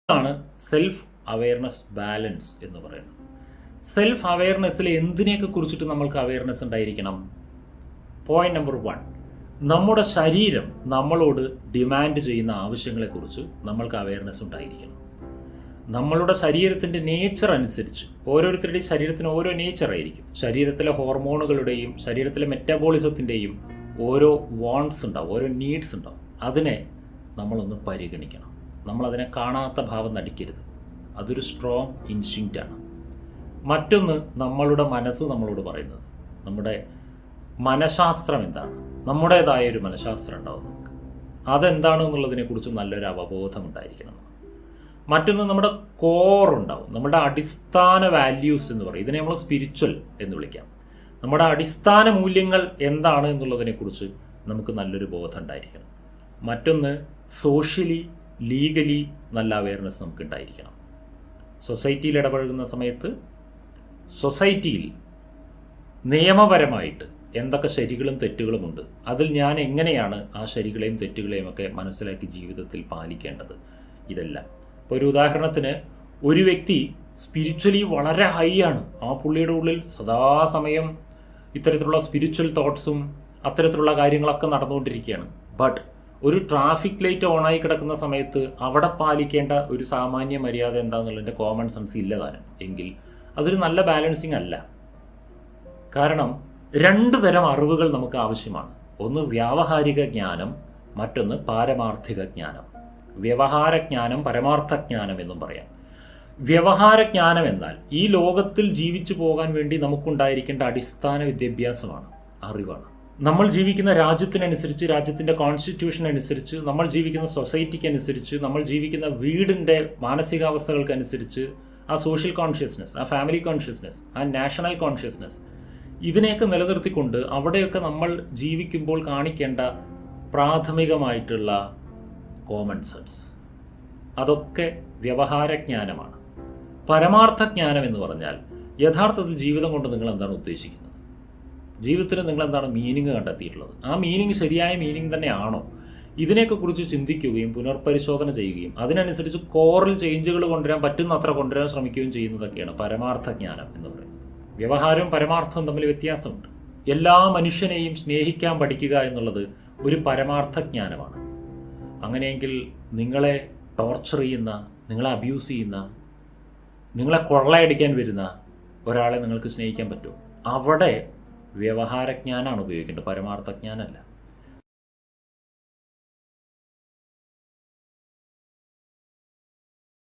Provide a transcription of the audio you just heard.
ആണ് self awareness balance എന്ന് പറയുന്നത്. സെൽഫ് അവെയർനെസ്സിൽ എന്തിനെയൊക്കെ കുറിച്ചിട്ട് നമ്മൾക്ക് അവെയർനെസ് ഉണ്ടായിരിക്കണം? പോയിന്റ് നമ്പർ 1, നമ്മുടെ ശരീരം നമ്മളോട് ഡിമാൻഡ് ചെയ്യുന്ന ആവശ്യങ്ങളെക്കുറിച്ച് നമ്മൾക്ക് അവെയർനെസ് ഉണ്ടായിരിക്കണം. നമ്മളുടെ ശരീരത്തിൻ്റെ നേച്ചർ അനുസരിച്ച് ഓരോരുത്തരുടെയും ശരീരത്തിന് ഓരോ നേച്ചറായിരിക്കും. ശരീരത്തിലെ ഹോർമോണുകളുടെയും ശരീരത്തിലെ മെറ്റബോളിസത്തിൻ്റെയും ഓരോ വാണ്ട്സ് ഉണ്ടാവും, ഓരോ നീഡ്സ് ഉണ്ടാവും. അതിനെ നമ്മളൊന്ന് പരിഗണിക്കണം. നമ്മളതിനെ കാണാത്ത ഭാവം നടിക്കരുത്. അതൊരു സ്ട്രോങ് ഇൻസ്റ്റിങ്ക്റ്റാണ്. മറ്റൊന്ന്, നമ്മളുടെ മനസ്സ് നമ്മളോട് പറയുന്നത്, നമ്മുടെ മനഃശാസ്ത്രം എന്താണ്, നമ്മുടേതായ ഒരു മനഃശാസ്ത്രം ഉണ്ടാവും നമുക്ക്. അതെന്താണ് എന്നുള്ളതിനെക്കുറിച്ച് നല്ലൊരു അവബോധം ഉണ്ടായിരിക്കണം. മറ്റൊന്ന്, നമ്മുടെ കോർ ഉണ്ടാവും, നമ്മുടെ അടിസ്ഥാന വാല്യൂസ് എന്ന് പറയും. ഇതിനെ നമ്മൾ സ്പിരിച്വൽ എന്ന് വിളിക്കാം. നമ്മുടെ അടിസ്ഥാന മൂല്യങ്ങൾ എന്താണ് എന്നുള്ളതിനെക്കുറിച്ച് നമുക്ക് നല്ലൊരു ബോധം ഉണ്ടായിരിക്കണം. മറ്റൊന്ന്, സോഷ്യലി ലീഗലി നല്ല അവെയർനെസ് നമുക്ക് ഉണ്ടായിരിക്കണം. സൊസൈറ്റിയിൽ ഇടപഴകുന്ന സമയത്ത് സൊസൈറ്റിയിൽ നിയമപരമായിട്ട് എന്തൊക്കെ ശരികളും തെറ്റുകളുമുണ്ട്, അതിൽ ഞാൻ എങ്ങനെയാണ് ആ ശരികളെയും തെറ്റുകളെയും ഒക്കെ മനസ്സിലാക്കി ജീവിതത്തിൽ പാലിക്കേണ്ടത്, ഇതെല്ലാം. ഇപ്പോൾ ഒരു ഉദാഹരണത്തിന്, ഒരു വ്യക്തി സ്പിരിച്വലി വളരെ ഹൈ ആണ്, ആ പുള്ളിയുടെ ഉള്ളിൽ സദാസമയം ഇത്തരത്തിലുള്ള സ്പിരിച്വൽ തോട്ട്സും അത്തരത്തിലുള്ള കാര്യങ്ങളൊക്കെ നടന്നുകൊണ്ടിരിക്കുകയാണ്. ബട്ട് ഒരു ട്രാഫിക് ലൈറ്റ് ഓണായി കിടക്കുന്ന സമയത്ത് അവിടെ പാലിക്കേണ്ട ഒരു സാമാന്യ മര്യാദ എന്താണെന്നുള്ളതിൻ്റെ കോമൺ സെൻസ് ഇല്ലതാനും എങ്കിൽ അതൊരു നല്ല ബാലൻസിങ് അല്ല. കാരണം 2 തരം അറിവുകൾ നമുക്ക് ആവശ്യമാണ്. ഒന്ന് വ്യാവഹാരിക ജ്ഞാനം, മറ്റൊന്ന് പാരമാർത്ഥിക ജ്ഞാനം. വ്യവഹാരജ്ഞാനം, പരമാർത്ഥജ്ഞാനം എന്നും പറയാം. വ്യവഹാരജ്ഞാനം എന്നാൽ ഈ ലോകത്തിൽ ജീവിച്ചു പോകാൻ വേണ്ടി നമുക്കുണ്ടായിരിക്കേണ്ട അടിസ്ഥാന വിദ്യാഭ്യാസമാണ്, അറിവാണ്. നമ്മൾ ജീവിക്കുന്ന രാജ്യത്തിനനുസരിച്ച്, രാജ്യത്തിൻ്റെ കോൺസ്റ്റിറ്റ്യൂഷൻ അനുസരിച്ച്, നമ്മൾ ജീവിക്കുന്ന സൊസൈറ്റിക്ക് അനുസരിച്ച്, നമ്മൾ ജീവിക്കുന്ന വീടിൻ്റെ മാനസികാവസ്ഥകൾക്കനുസരിച്ച് ആ സോഷ്യൽ കോൺഷ്യസ്നെസ്, ആ ഫാമിലി കോൺഷ്യസ്നെസ്, ആ നാഷണൽ കോൺഷ്യസ്നെസ്, ഇതിനെയൊക്കെ നിലനിർത്തിക്കൊണ്ട് അവിടെയൊക്കെ നമ്മൾ ജീവിക്കുമ്പോൾ കാണിക്കേണ്ട പ്രാഥമികമായിട്ടുള്ള കോമൺ സെൻസ്, അതൊക്കെ വ്യവഹാരജ്ഞാനമാണ്. പരമാർത്ഥജ്ഞാനം എന്ന് പറഞ്ഞാൽ യഥാർത്ഥത്തിൽ ജീവിതം കൊണ്ട് നിങ്ങൾ എന്താണ് ഉദ്ദേശിക്കുന്നത്, ജീവിതത്തിന് നിങ്ങൾ എന്താണ് മീനിങ് കണ്ടെത്തിയിട്ടുള്ളത്, ആ മീനിങ് ശരിയായ മീനിങ് തന്നെയാണോ, ഇതിനെയൊക്കെ കുറിച്ച് ചിന്തിക്കുകയും പുനർപരിശോധന ചെയ്യുകയും അതിനനുസരിച്ച് കോറിൽ ചേഞ്ചുകൾ കൊണ്ടുവരാൻ പറ്റുന്നത്ര കൊണ്ടുവരാൻ ശ്രമിക്കുകയും ചെയ്യുന്നതൊക്കെയാണ് പരമാർത്ഥജ്ഞാനം എന്ന് പറയുന്നത്. വ്യവഹാരവും പരമാർത്ഥവും തമ്മിൽ വ്യത്യാസമുണ്ട്. എല്ലാ മനുഷ്യനെയും സ്നേഹിക്കാൻ പഠിക്കുക എന്നുള്ളത് ഒരു പരമാർത്ഥജ്ഞാനമാണ്. അങ്ങനെയെങ്കിൽ നിങ്ങളെ ടോർച്ചർ ചെയ്യുന്ന, നിങ്ങളെ അബ്യൂസ് ചെയ്യുന്ന, നിങ്ങളെ കൊള്ളയടിക്കാൻ വരുന്ന ഒരാളെ നിങ്ങൾക്ക് സ്നേഹിക്കാൻ പറ്റുമോ? അവിടെ വ്യവഹാരജ്ഞാനമാണ് ഉപയോഗിക്കേണ്ടത്, പരമാർത്ഥജ്ഞാനമല്ല.